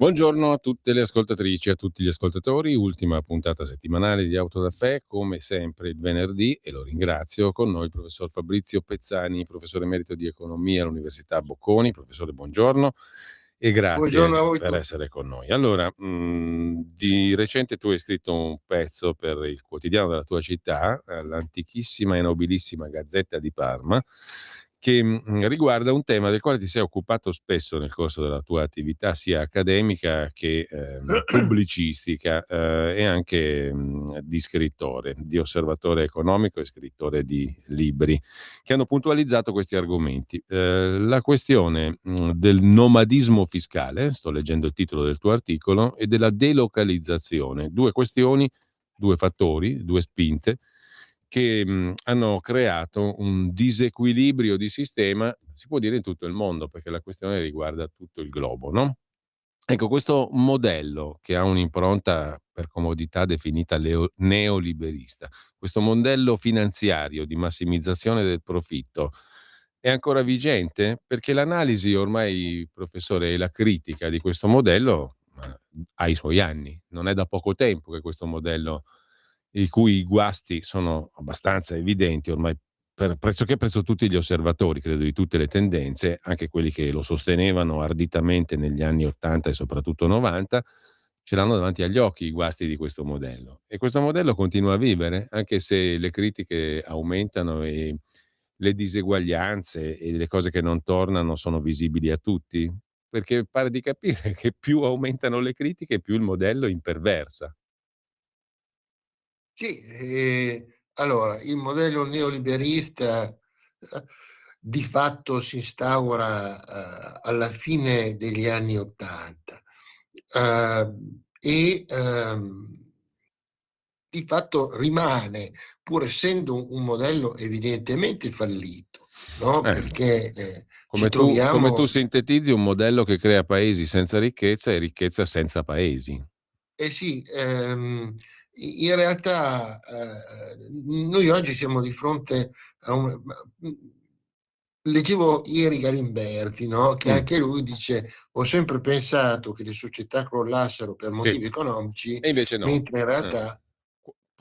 Buongiorno a tutte le ascoltatrici e a tutti gli ascoltatori, ultima puntata settimanale di Autodaffè, come sempre il venerdì, e lo ringrazio, con noi il professor Fabrizio Pezzani, professore emerito di economia all'Università Bocconi. Professore, buongiorno e Buongiorno a grazie voi per tutti. essere con noi. Allora, di recente tu hai scritto un pezzo per il quotidiano della tua città, l'antichissima e nobilissima Gazzetta di Parma, che riguarda un tema del quale ti sei occupato spesso nel corso della tua attività sia accademica che pubblicistica, e anche di scrittore, di osservatore economico e scrittore di libri che hanno puntualizzato questi argomenti. La questione del nomadismo fiscale, sto leggendo il titolo del tuo articolo, e della delocalizzazione, due questioni, due fattori, due spinte che hanno creato un disequilibrio di sistema, si può dire in tutto il mondo, perché la questione riguarda tutto il globo, no? Ecco, questo modello che ha un'impronta per comodità definita neoliberista, questo modello finanziario di massimizzazione del profitto è ancora vigente? Perché l'analisi ormai, professore, e la critica di questo modello ha i suoi anni. Non è da poco tempo che questo modello, i cui guasti sono abbastanza evidenti ormai per pressoché presso tutti gli osservatori, credo, di tutte le tendenze, anche quelli che lo sostenevano arditamente negli anni '80 e soprattutto '90, ce l'hanno davanti agli occhi i guasti di questo modello. E questo modello continua a vivere, anche se le critiche aumentano e le diseguaglianze e le cose che non tornano sono visibili a tutti? Perché pare di capire che più aumentano le critiche, più il modello imperversa. Sì, allora il modello neoliberista di fatto si instaura alla fine degli anni '80 e di fatto rimane, pur essendo un modello evidentemente fallito, no? Eh, Perché ci come tu troviamo. sintetizzi un modello che crea paesi senza ricchezza e ricchezza senza paesi. Eh sì, in realtà, noi oggi siamo di fronte a leggevo ieri Galimberti, no, che Mh, anche lui dice: "Ho sempre pensato che le società crollassero per sì. motivi economici, E invece no. mentre in Eh. realtà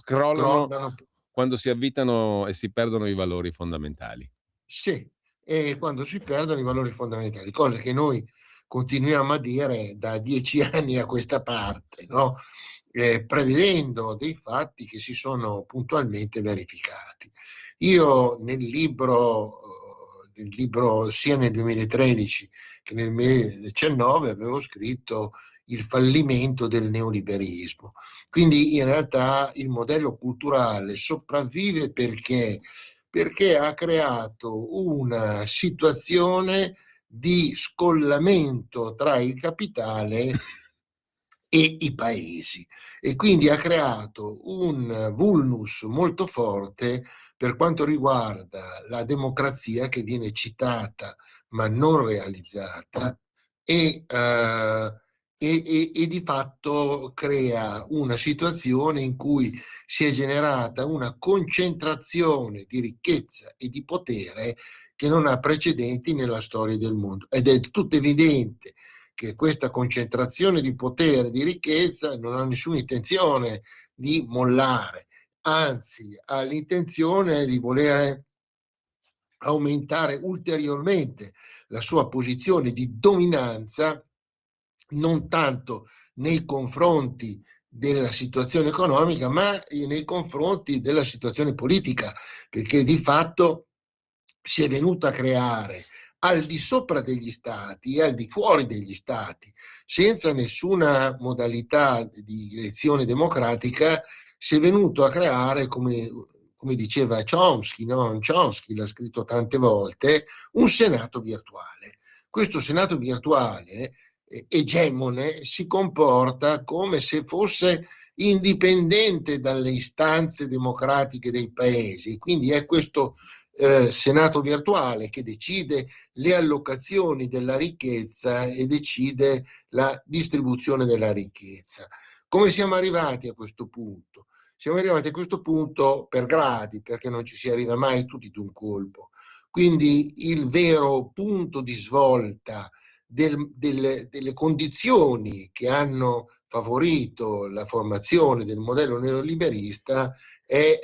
Crollano crollano". quando si avvitano e si perdono i valori fondamentali. Sì, e quando si perdono i valori fondamentali, cosa che noi continuiamo a dire da 10 anni a questa parte, no, prevedendo dei fatti che si sono puntualmente verificati. Io nel libro sia nel 2013 che nel 2019 avevo scritto il fallimento del neoliberismo. Quindi in realtà il modello culturale sopravvive perché ha creato una situazione di scollamento tra il capitale e i paesi, e quindi ha creato un vulnus molto forte per quanto riguarda la democrazia, che viene citata ma non realizzata, e, eh, e di fatto crea una situazione in cui si è generata una concentrazione di ricchezza e di potere che non ha precedenti nella storia del mondo. Ed è tutto evidente che questa concentrazione di potere e di ricchezza non ha nessuna intenzione di mollare, anzi ha l'intenzione di voler aumentare ulteriormente la sua posizione di dominanza, non tanto nei confronti della situazione economica, ma nei confronti della situazione politica, perché di fatto si è venuta a creare al di sopra degli stati e al di fuori degli stati, senza nessuna modalità di elezione democratica, si è venuto a creare, come diceva Chomsky, no? Chomsky l'ha scritto tante volte, un senato virtuale. Questo senato virtuale egemone si comporta come se fosse indipendente dalle istanze democratiche dei paesi, quindi è questo senato virtuale che decide le allocazioni della ricchezza e decide la distribuzione della ricchezza. Come siamo arrivati a questo punto? Siamo arrivati a questo punto per gradi, perché non ci si arriva mai tutti d'un colpo. Quindi il vero punto di svolta delle condizioni che hanno favorito la formazione del modello neoliberista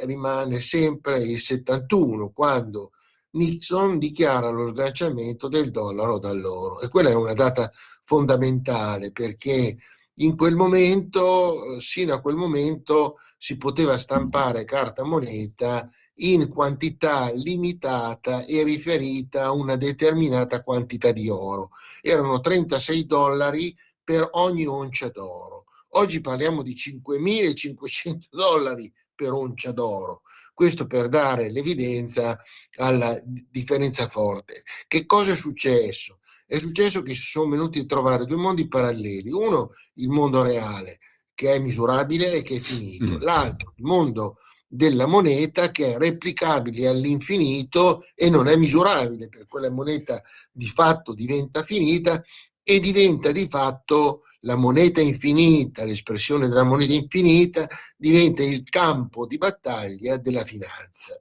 rimane sempre il 71, quando Nixon dichiara lo sganciamento del dollaro dall'oro. E quella è una data fondamentale, perché in quel momento, sino a quel momento, si poteva stampare carta moneta in quantità limitata e riferita a una determinata quantità di oro. Erano 36 dollari per ogni oncia d'oro. Oggi parliamo di 5.500 dollari per oncia d'oro. Questo per dare l'evidenza alla differenza forte. Che cosa è successo? È successo che si sono venuti a trovare due mondi paralleli. Uno, il mondo reale, che è misurabile e che è finito. L'altro, il mondo della moneta, che è replicabile all'infinito e non è misurabile, per quella moneta di fatto diventa finita e diventa di fatto la moneta infinita, l'espressione della moneta infinita diventa il campo di battaglia della finanza.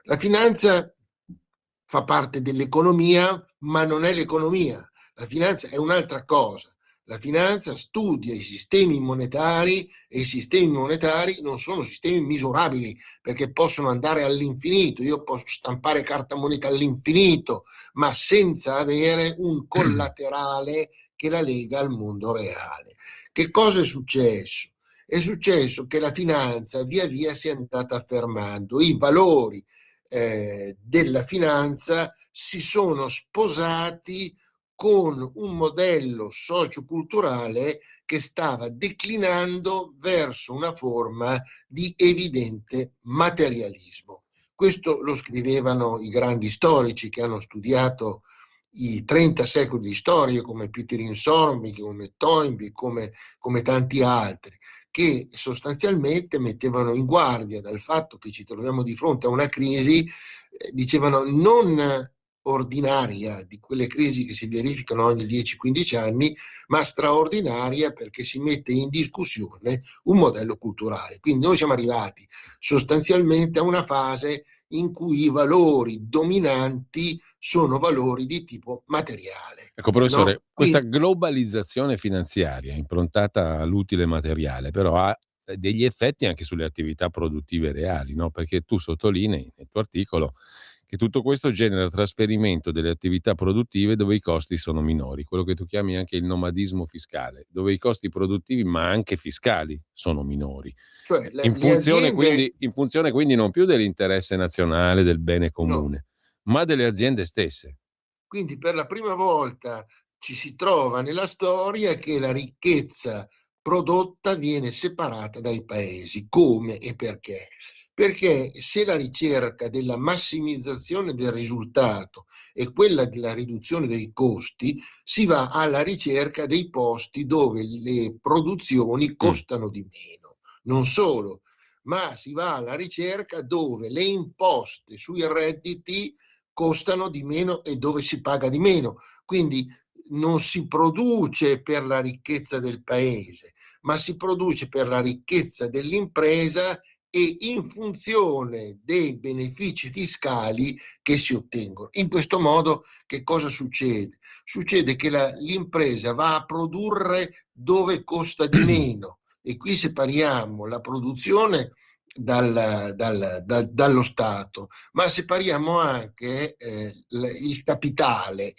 La finanza fa parte dell'economia, ma non è l'economia. La finanza è un'altra cosa. La finanza studia i sistemi monetari e i sistemi monetari non sono sistemi misurabili, perché possono andare all'infinito. Io posso stampare carta moneta all'infinito, ma senza avere un collaterale che la lega al mondo reale. Che cosa è successo? È successo che la finanza via via si è andata affermando, i valori della finanza si sono sposati con un modello socioculturale che stava declinando verso una forma di evidente materialismo. Questo lo scrivevano i grandi storici che hanno studiato i 30 secoli di storia, come Pieter Sormi, come Toynbee, come tanti altri, che sostanzialmente mettevano in guardia dal fatto che ci troviamo di fronte a una crisi, dicevano non ordinaria, di quelle crisi che si verificano ogni 10-15 anni, ma straordinaria perché si mette in discussione un modello culturale. Quindi noi siamo arrivati sostanzialmente a una fase in cui i valori dominanti sono valori di tipo materiale. Ecco, professore, No? questa Quindi, globalizzazione finanziaria improntata all'utile materiale, però ha degli effetti anche sulle attività produttive reali, no? Perché tu sottolinei nel tuo articolo che tutto questo genera trasferimento delle attività produttive dove i costi sono minori, quello che tu chiami anche il nomadismo fiscale, dove i costi produttivi ma anche fiscali sono minori. cioè le In aziende, funzione quindi non più dell'interesse nazionale, del bene no. comune, ma delle aziende stesse. Quindi per la prima volta ci si trova nella storia che la ricchezza prodotta viene separata dai paesi. Come e perché? Perché se la ricerca della massimizzazione del risultato è quella della riduzione dei costi, si va alla ricerca dei posti dove le produzioni Mm. costano di meno. Non solo, ma si va alla ricerca dove le imposte sui redditi costano di meno e dove si paga di meno. Quindi non si produce per la ricchezza del paese, ma si produce per la ricchezza dell'impresa e in funzione dei benefici fiscali che si ottengono. In questo modo che cosa succede? Succede che l'impresa va a produrre dove costa di meno e qui separiamo la produzione dallo Stato, ma separiamo anche il capitale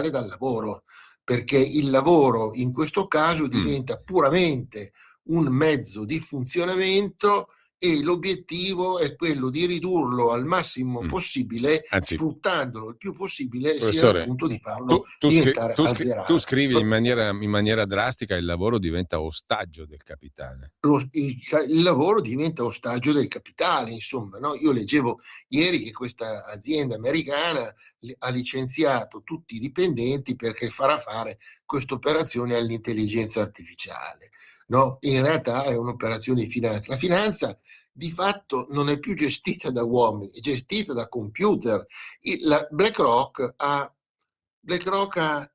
dal lavoro, perché il lavoro in questo caso Mm. diventa puramente un mezzo di funzionamento e l'obiettivo è quello di ridurlo al massimo Mm. possibile, Anzi, sfruttandolo il più possibile, sino al professore, punto di farlo diventare tu azzerato. scrivi in maniera drastica: il lavoro diventa ostaggio del capitale. Il lavoro diventa ostaggio del capitale, insomma, no? Io leggevo ieri che questa azienda americana ha licenziato tutti i dipendenti perché farà fare questa operazione all'intelligenza artificiale, no? In realtà è un'operazione di finanza. La finanza di fatto non è più gestita da uomini, è gestita da computer. BlackRock ha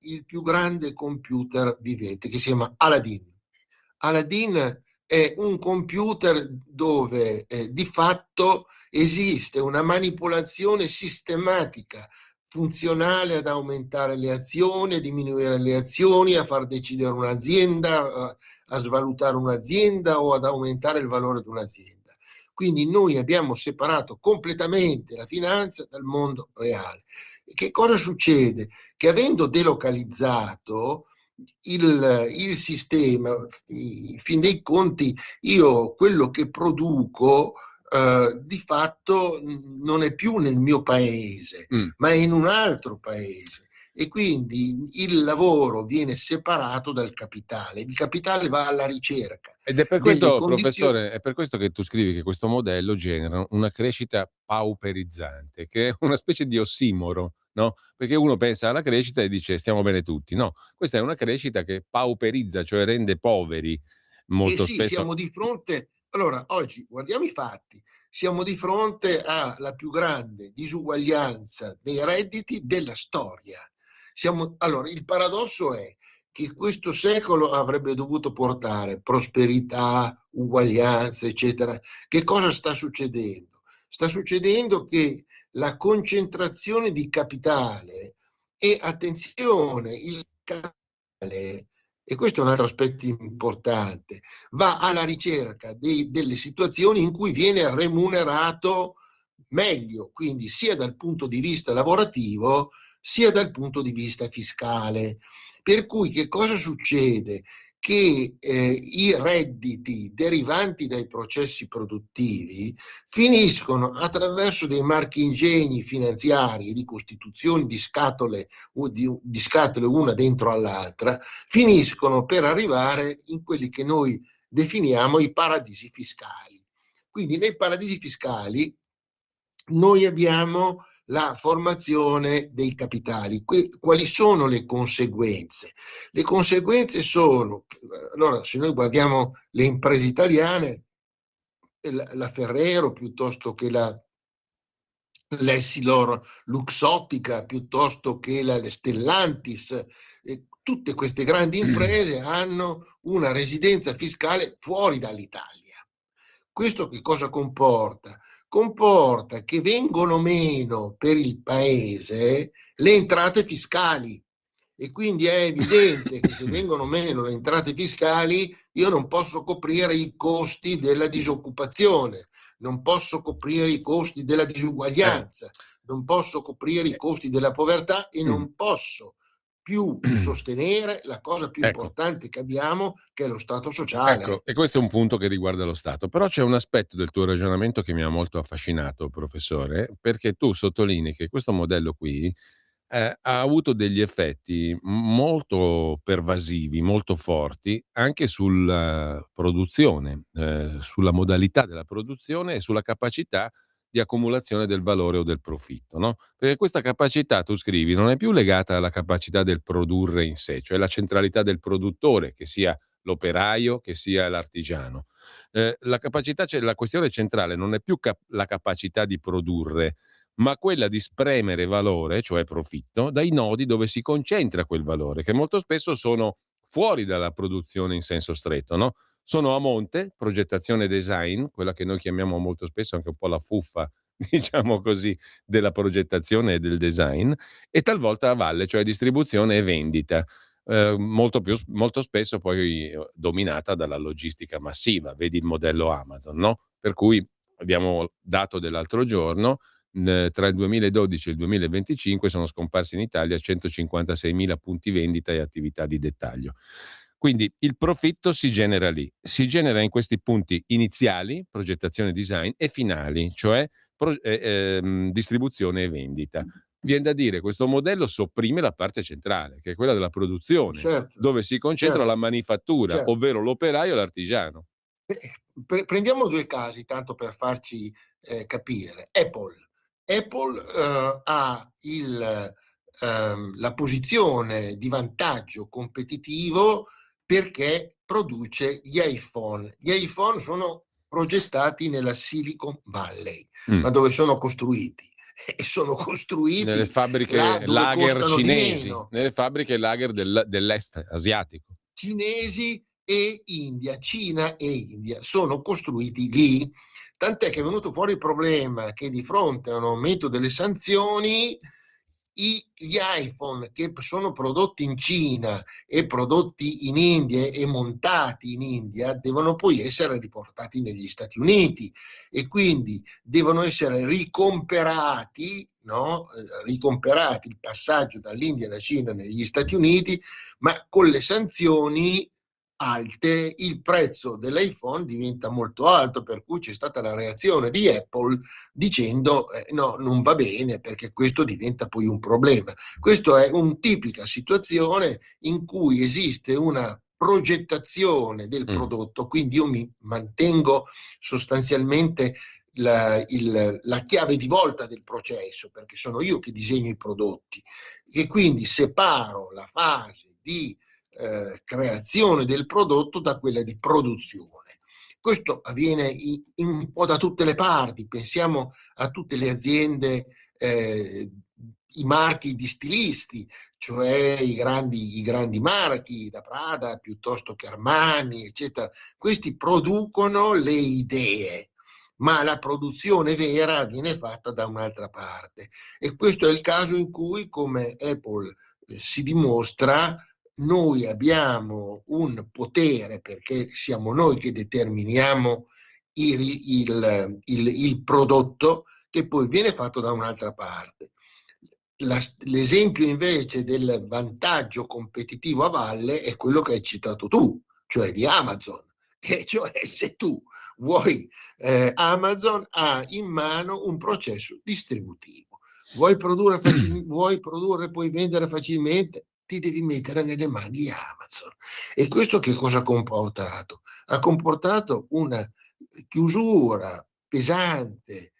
il più grande computer vivente che si chiama Aladdin. Aladdin è un computer dove di fatto esiste una manipolazione sistematica funzionale ad aumentare le azioni, a diminuire le azioni, a far decidere un'azienda, a svalutare un'azienda o ad aumentare il valore di un'azienda. Quindi noi abbiamo separato completamente la finanza dal mondo reale. E che cosa succede? Che avendo delocalizzato il sistema, in fin dei conti, io quello che produco di fatto non è più nel mio paese, ma è in un altro paese. E quindi il lavoro viene separato dal capitale. Il capitale va alla ricerca Ed è per delle questo, condizioni. professore, è per questo che tu scrivi che questo modello genera una crescita pauperizzante, che è una specie di ossimoro, no? Perché uno pensa alla crescita e dice stiamo bene tutti. No, questa è una crescita che pauperizza, cioè rende poveri E molto sì, spesso. siamo di fronte, allora oggi guardiamo i fatti, siamo di fronte alla più grande disuguaglianza dei redditi della storia. Allora, il paradosso è che questo secolo avrebbe dovuto portare prosperità, uguaglianza, eccetera. Che cosa sta succedendo? Sta succedendo che la concentrazione di capitale e attenzione, il capitale, e questo è un altro aspetto importante, va alla ricerca delle situazioni in cui viene remunerato meglio, quindi sia dal punto di vista lavorativo sia dal punto di vista fiscale. Per cui che cosa succede? Che i redditi derivanti dai processi produttivi finiscono attraverso dei marchingegni finanziari di costituzione di scatole una dentro all'altra, finiscono per arrivare in quelli che noi definiamo i paradisi fiscali. Quindi nei paradisi fiscali noi abbiamo la formazione dei capitali. Quali sono le conseguenze? Le conseguenze sono, allora se noi guardiamo le imprese italiane, la Ferrero piuttosto che l'Essilor Luxottica, piuttosto che la Stellantis, tutte queste grandi imprese hanno una residenza fiscale fuori dall'Italia. Questo che cosa comporta? Comporta che vengono meno per il paese le entrate fiscali e quindi è evidente che se vengono meno le entrate fiscali io non posso coprire i costi della disoccupazione, non posso coprire i costi della disuguaglianza, non posso coprire i costi della povertà e non posso più sostenere la cosa più Ecco. importante che abbiamo, che è lo Stato Ecco, sociale. e questo è un punto che riguarda lo Stato. Però c'è un aspetto del tuo ragionamento che mi ha molto affascinato, professore, perché tu sottolinei che questo modello qui ha avuto degli effetti molto pervasivi, molto forti, anche sulla produzione, sulla modalità della produzione e sulla capacità di accumulazione del valore o del profitto, no? Perché questa capacità, tu scrivi, non è più legata alla capacità del produrre in sé, cioè la centralità del produttore, che sia l'operaio, che sia l'artigiano. La capacità, cioè la questione centrale non è più la capacità di produrre, ma quella di spremere valore, cioè profitto, dai nodi dove si concentra quel valore, che molto spesso sono fuori dalla produzione in senso stretto, no? Sono a monte, progettazione e design, quella che noi chiamiamo molto spesso anche un po' la fuffa, diciamo così, della progettazione e del design, e talvolta a valle, cioè distribuzione e vendita. Molto spesso poi dominata dalla logistica massiva, vedi il modello Amazon, no? Per cui abbiamo dato dell'altro giorno, tra il 2012 e il 2025 sono scomparsi in Italia 156.000 punti vendita e attività di dettaglio. Quindi il profitto si genera lì, si genera in questi punti iniziali, progettazione e design, e finali, cioè distribuzione e vendita. Viene da dire, questo modello sopprime la parte centrale, che è quella della produzione, Certo, dove si concentra la certo, manifattura, certo. ovvero l'operaio e l'artigiano. Prendiamo due casi, tanto per farci capire. Apple ha la posizione di vantaggio competitivo perché produce gli iPhone. Gli iPhone sono progettati nella Silicon Valley, Mm. ma dove sono costruiti? E sono Nelle costruiti là fabbriche dove lager costano di cinesi, meno. nelle fabbriche lager dell'est asiatico. Cinesi e India, Cina e India, sono costruiti lì, tant'è che è venuto fuori il problema che di fronte a un aumento delle sanzioni gli iPhone che sono prodotti in Cina e prodotti in India e montati in India devono poi essere riportati negli Stati Uniti e quindi devono essere ricomperati, no? Ricomperati il passaggio dall'India alla Cina negli Stati Uniti, ma con le sanzioni alte il prezzo dell'iPhone diventa molto alto, per cui c'è stata la reazione di Apple dicendo no, non va bene perché questo diventa poi un problema. Questa è una tipica situazione in cui esiste una progettazione del prodotto, quindi io mi mantengo sostanzialmente la chiave di volta del processo, perché sono io che disegno i prodotti e quindi separo la fase di creazione del prodotto da quella di produzione. Questo avviene un po' da tutte le parti, pensiamo a tutte le aziende, i marchi di stilisti, cioè i grandi marchi da Prada piuttosto che Armani, eccetera. Questi producono le idee, ma la produzione vera viene fatta da un'altra parte. E questo è il caso in cui, come Apple si dimostra, noi abbiamo un potere perché siamo noi che determiniamo il prodotto che poi viene fatto da un'altra parte. L'esempio invece del vantaggio competitivo a valle è quello che hai citato tu, cioè di Amazon. Che cioè se tu vuoi, Amazon ha in mano un processo distributivo. Vuoi produrre, puoi vendere facilmente, ti devi mettere nelle mani di Amazon. E questo che cosa ha comportato? Ha comportato una chiusura pesante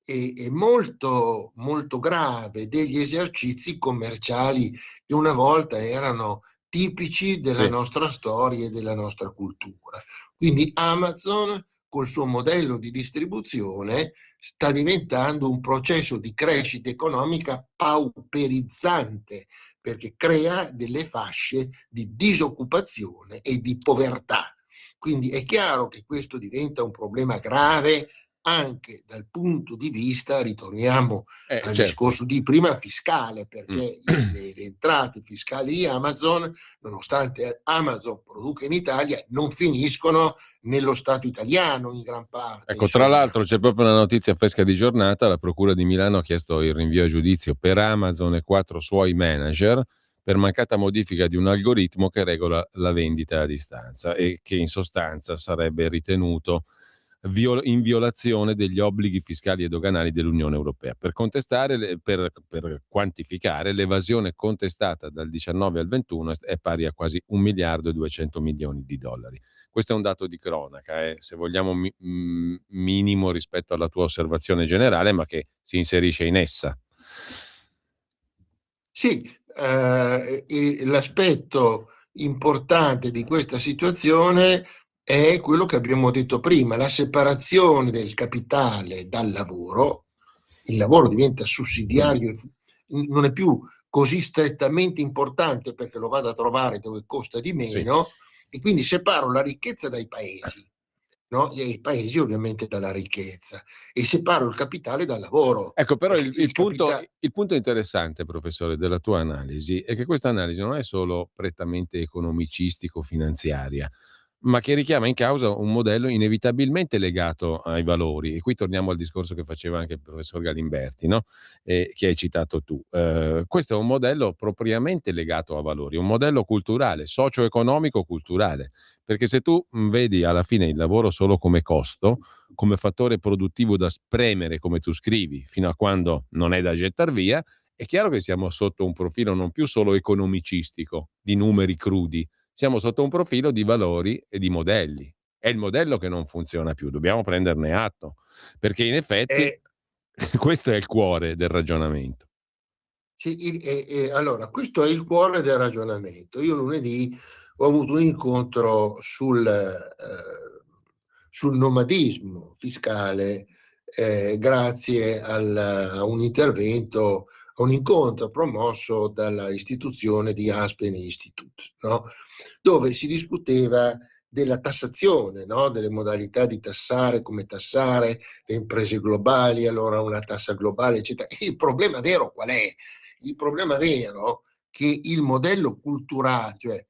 e molto, molto grave degli esercizi commerciali che una volta erano tipici della Sì. nostra storia e della nostra cultura. Quindi Amazon, col suo modello di distribuzione, sta diventando un processo di crescita economica pauperizzante, perché crea delle fasce di disoccupazione e di povertà. Quindi è chiaro che questo diventa un problema grave anche dal punto di vista, ritorniamo al Certo. discorso di prima, fiscale, perché le entrate fiscali di Amazon, nonostante Amazon produca in Italia, non finiscono nello Stato italiano in gran parte. Ecco, tra Insomma. l'altro c'è proprio una notizia fresca di giornata, la Procura di Milano ha chiesto il rinvio a giudizio per Amazon e 4 suoi manager per mancata modifica di un algoritmo che regola la vendita a distanza e che in sostanza sarebbe ritenuto in violazione degli obblighi fiscali e doganali dell'Unione Europea. Per contestare, per quantificare, l'evasione contestata dal 19 al 21 è pari a quasi 1 miliardo e 200 milioni di dollari. Questo è un dato di cronaca, se vogliamo minimo rispetto alla tua osservazione generale, ma che si inserisce in essa. Sì, l'aspetto importante di questa situazione è quello che abbiamo detto prima, la separazione del capitale dal lavoro. Il lavoro diventa sussidiario, non è più così strettamente importante perché lo vado a trovare dove costa di meno, sì. E quindi separo la ricchezza dai paesi. No? E i paesi ovviamente dalla ricchezza e separo il capitale dal lavoro. Ecco, però il punto interessante, professore, della tua analisi è che questa analisi non è solo prettamente economicistico-finanziaria, ma che richiama in causa un modello inevitabilmente legato ai valori. E qui torniamo al discorso che faceva anche il professor Galimberti, no? Che hai citato tu. Questo è un modello propriamente legato a valori, un modello culturale, socio-economico-culturale. Perché se tu vedi alla fine il lavoro solo come costo, come fattore produttivo da spremere, come tu scrivi, fino a quando non è da gettar via, è chiaro che siamo sotto un profilo non più solo economicistico, di numeri crudi, siamo sotto un profilo di valori e di modelli. È il modello che non funziona più, dobbiamo prenderne atto, perché in effetti questo è il cuore del ragionamento. Sì, allora, questo è il cuore del ragionamento. Io lunedì ho avuto un incontro sul nomadismo fiscale grazie a un intervento, a un incontro promosso dalla istituzione di Aspen Institute, no? Dove si discuteva della tassazione, no? Delle modalità di tassare, come tassare le imprese globali, allora una tassa globale, eccetera. Il problema vero qual è? Il problema vero è che il modello culturale, cioè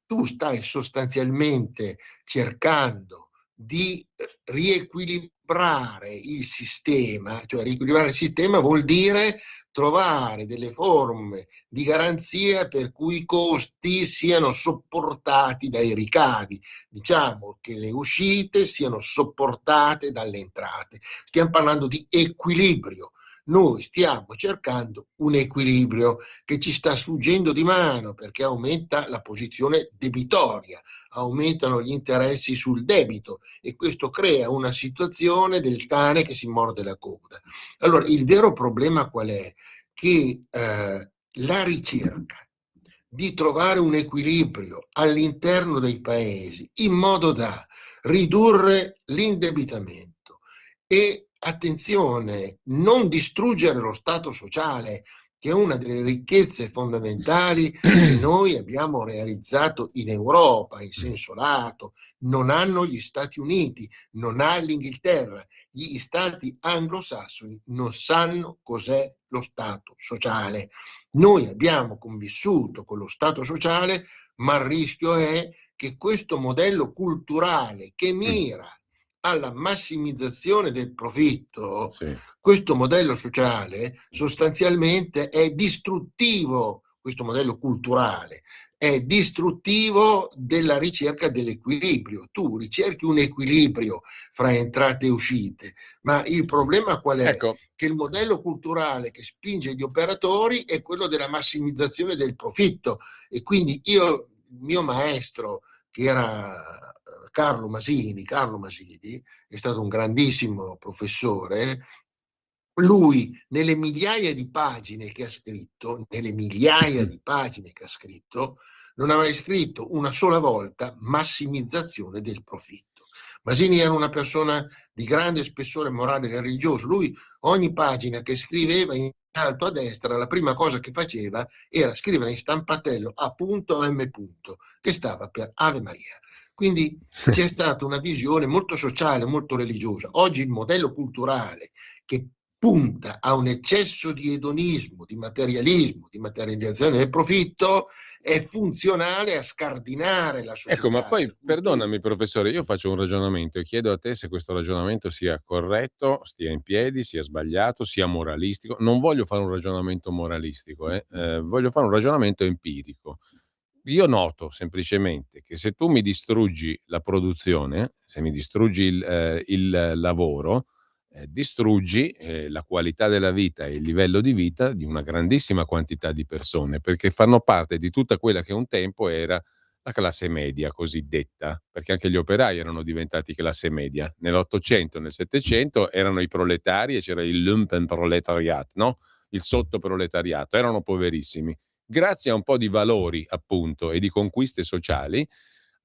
tu stai sostanzialmente cercando di riequilibrare il sistema, cioè riequilibrare il sistema vuol dire trovare delle forme di garanzia per cui i costi siano sopportati dai ricavi, diciamo che le uscite siano sopportate dalle entrate. Stiamo parlando di equilibrio. Noi stiamo cercando un equilibrio che ci sta sfuggendo di mano perché aumenta la posizione debitoria, aumentano gli interessi sul debito e questo crea una situazione del cane che si morde la coda. Allora, il vero problema qual è? Che la ricerca di trovare un equilibrio all'interno dei paesi in modo da ridurre l'indebitamento e, attenzione, non distruggere lo Stato sociale, che è una delle ricchezze fondamentali che noi abbiamo realizzato in Europa in senso lato. Non hanno gli Stati Uniti, non ha l'Inghilterra. Gli stati anglosassoni non sanno cos'è lo Stato sociale. Noi abbiamo convissuto con lo Stato sociale, ma il rischio è che questo modello culturale che mira alla massimizzazione del profitto, Sì. questo modello sociale sostanzialmente è distruttivo, questo modello culturale è distruttivo della ricerca dell'equilibrio. Tu ricerchi un equilibrio fra entrate e uscite, ma il problema qual è? Ecco, Che il modello culturale che spinge gli operatori è quello della massimizzazione del profitto e quindi il mio maestro che era Carlo Masini è stato un grandissimo professore. Lui, nelle migliaia di pagine che ha scritto, non ha mai scritto una sola volta massimizzazione del profitto. Masini era una persona di grande spessore morale e religioso. Lui, ogni pagina che scriveva in alto a destra, la prima cosa che faceva era scrivere in stampatello A.M. che stava per Ave Maria. Quindi c'è stata una visione molto sociale, molto religiosa. Oggi il modello culturale che punta a un eccesso di edonismo, di materialismo, di materializzazione del profitto, è funzionale a scardinare la ecco, ma società. poi Per cui tu perdonami professore, io faccio un ragionamento e chiedo a te se questo ragionamento sia corretto, stia in piedi, sia sbagliato, sia moralistico. Non voglio fare un ragionamento moralistico, voglio fare un ragionamento empirico. Io noto semplicemente che se tu mi distruggi la produzione, se mi distruggi il lavoro, distruggi la qualità della vita e il livello di vita di una grandissima quantità di persone, perché fanno parte di tutta quella che un tempo era la classe media cosiddetta, perché anche gli operai erano diventati classe media. Nell'Ottocento, nel Settecento erano i proletari e c'era il Lumpenproletariat, no? Il sottoproletariato, erano poverissimi. Grazie a un po' di valori, appunto, e di conquiste sociali,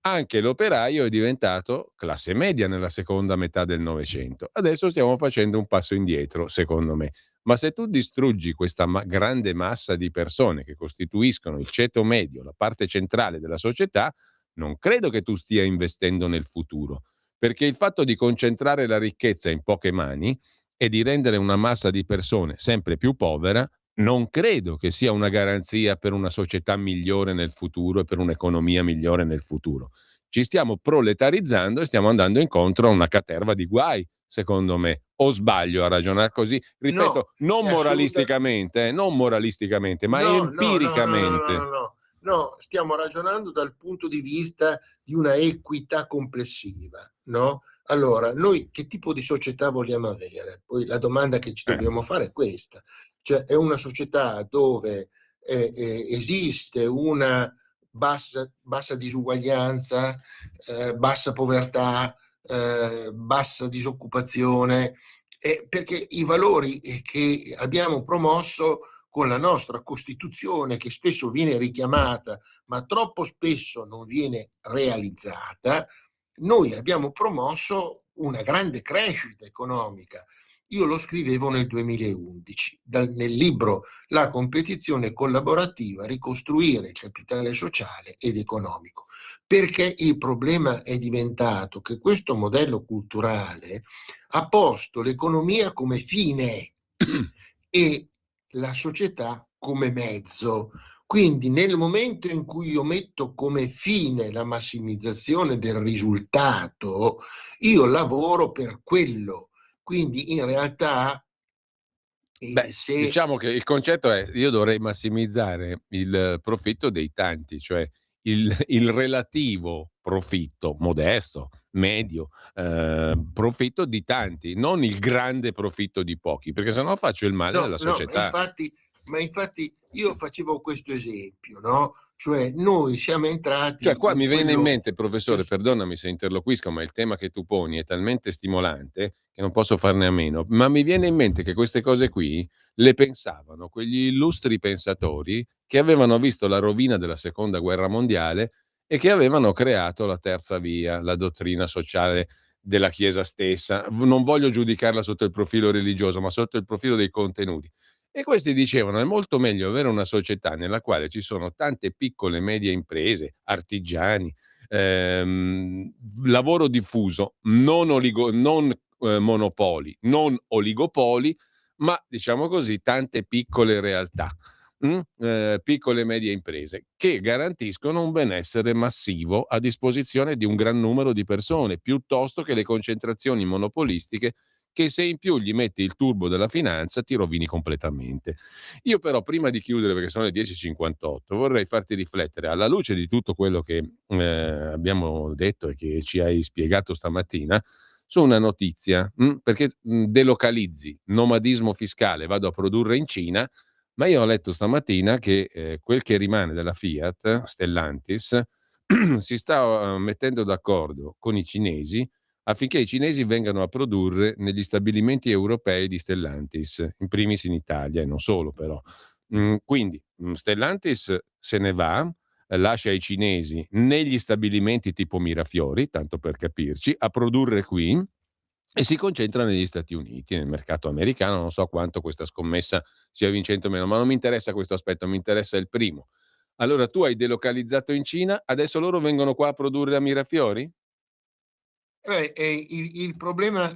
anche l'operaio è diventato classe media nella seconda metà del Novecento. Adesso stiamo facendo un passo indietro, secondo me. Ma se tu distruggi questa grande massa di persone che costituiscono il ceto medio, la parte centrale della società, non credo che tu stia investendo nel futuro, perché il fatto di concentrare la ricchezza in poche mani e di rendere una massa di persone sempre più povera non credo che sia una garanzia per una società migliore nel futuro e per un'economia migliore nel futuro. Ci stiamo proletarizzando e stiamo andando incontro a una caterva di guai, secondo me. O sbaglio a ragionare così? no, Ripeto, non è assolutamente moralisticamente, non moralisticamente, ma no, no, no, no, no, no, no, empiricamente. no, no, stiamo ragionando dal punto di vista di una equità complessiva, no? Allora, noi che tipo di società vogliamo avere? Poi la domanda che ci Eh, dobbiamo fare è questa, cioè è una società dove esiste una bassa disuguaglianza, bassa povertà, bassa disoccupazione, perché i valori che abbiamo promosso con la nostra Costituzione, che spesso viene richiamata, ma troppo spesso non viene realizzata, noi abbiamo promosso una grande crescita economica. Io lo scrivevo nel 2011, nel libro La competizione collaborativa, ricostruire il capitale sociale ed economico, perché il problema è diventato che questo modello culturale ha posto l'economia come fine e la società come mezzo. Quindi nel momento in cui io metto come fine la massimizzazione del risultato, io lavoro per quello. Quindi in realtà se diciamo che il concetto è: io dovrei massimizzare il profitto dei tanti, cioè il relativo profitto modesto, medio, profitto di tanti, non il grande profitto di pochi, perché sennò faccio il male no, della no, società. ma infatti io facevo questo esempio, no? Cioè noi siamo Cioè, entrati qua in mi viene in quello mente, professore, perdonami se interloquisco, ma il tema che tu poni è talmente stimolante che non posso farne a meno, ma mi viene in mente che queste cose qui le pensavano quegli illustri pensatori che avevano visto la rovina della seconda guerra mondiale e che avevano creato la terza via, la dottrina sociale della Chiesa stessa. Non voglio giudicarla sotto il profilo religioso, ma sotto il profilo dei contenuti. E questi dicevano: è molto meglio avere una società nella quale ci sono tante piccole e medie imprese, artigiani, lavoro diffuso, non monopoli, non oligopoli, ma diciamo così tante piccole realtà, piccole e medie imprese che garantiscono un benessere massivo a disposizione di un gran numero di persone, piuttosto che le concentrazioni monopolistiche che, se in più gli metti il turbo della finanza, ti rovini completamente. Io però, prima di chiudere, perché sono le 10:58, vorrei farti riflettere, alla luce di tutto quello che abbiamo detto e che ci hai spiegato stamattina, su una notizia, perché delocalizzi, nomadismo fiscale, vado a produrre in Cina, ma io ho letto stamattina che quel che rimane della Fiat, Stellantis, si sta mettendo d'accordo con i cinesi affinché i cinesi vengano a produrre negli stabilimenti europei di Stellantis, in primis in Italia e non solo però. Quindi Stellantis se ne va, lascia i cinesi negli stabilimenti tipo Mirafiori, tanto per capirci, a produrre qui e si concentra negli Stati Uniti, nel mercato americano. Non so quanto questa scommessa sia vincente o meno, ma non mi interessa questo aspetto, mi interessa il primo. Allora tu hai delocalizzato in Cina, adesso loro vengono qua a produrre a Mirafiori? il problema,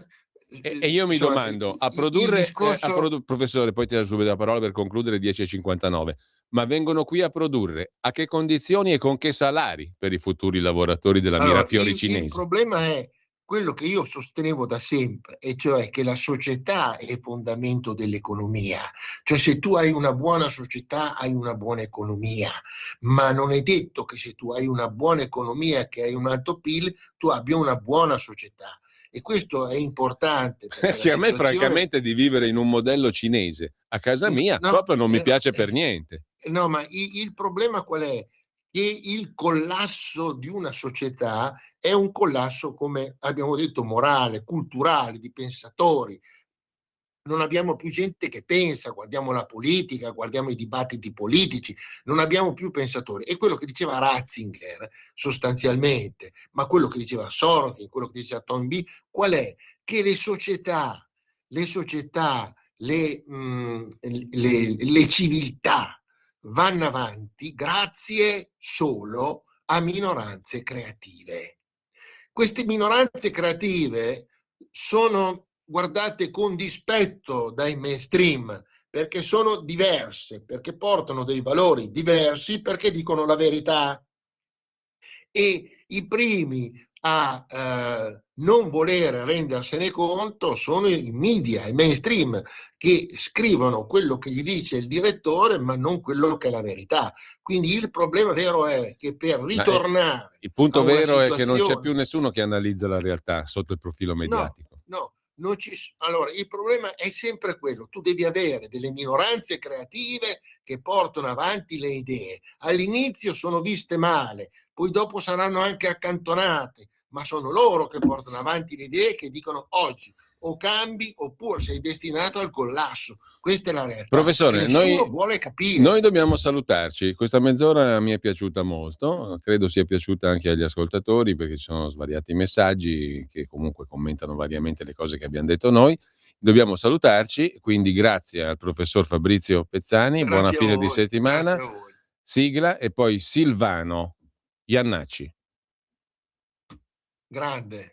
E io mi insomma, domando, il discorso. professore, poi ti do subito la parola per concludere 10:59, ma vengono qui a produrre a che condizioni e con che salari per i futuri lavoratori della Allora, Mirafiori il cinese? problema è quello che io sostenevo da sempre, e cioè che la società è fondamento dell'economia. Cioè, se tu hai una buona società, hai una buona economia, ma non è detto che se tu hai una buona economia, che hai un alto PIL, tu abbia una buona società. E questo è importante perché la Che a me situazione. francamente di vivere in un modello cinese a casa mia No, proprio non mi piace per niente. no, ma il problema qual è? Che il collasso di una società è un collasso, come abbiamo detto, morale, culturale, di pensatori. Non abbiamo più gente che pensa, guardiamo la politica, guardiamo i dibattiti politici, non abbiamo più pensatori. E quello che diceva Ratzinger sostanzialmente, ma quello che diceva Sorkin, quello che diceva Toynbee, qual è? Che le società, le civiltà vanno avanti grazie solo a minoranze creative. Queste minoranze creative sono guardate con dispetto dai mainstream perché sono diverse, perché portano dei valori diversi, perché dicono la verità. E i primi a non voler rendersene conto sono i media, i mainstream, che scrivono quello che gli dice il direttore, ma non quello che è la verità. Quindi il problema vero è che per Ma ritornare il a punto una vero è che non c'è più situazione. nessuno che analizza la realtà sotto il profilo No, mediatico. no, non ci allora il problema è sempre quello, tu devi avere delle minoranze creative che portano avanti le idee. All'inizio sono viste male, poi dopo saranno anche accantonate, ma sono loro che portano avanti le idee, che dicono oggi o cambi oppure sei destinato al collasso. Questa è la realtà che Professore, nessuno noi, vuole noi capire. dobbiamo salutarci. Questa mezz'ora mi è piaciuta molto, credo sia piaciuta anche agli ascoltatori perché ci sono svariati messaggi che comunque commentano variamente le cose che abbiamo detto noi. Dobbiamo salutarci, quindi grazie al professor Fabrizio Pezzani, buona Grazie a fine di voi, grazie settimana, a voi. sigla e poi Silvano Iannacci. Grande.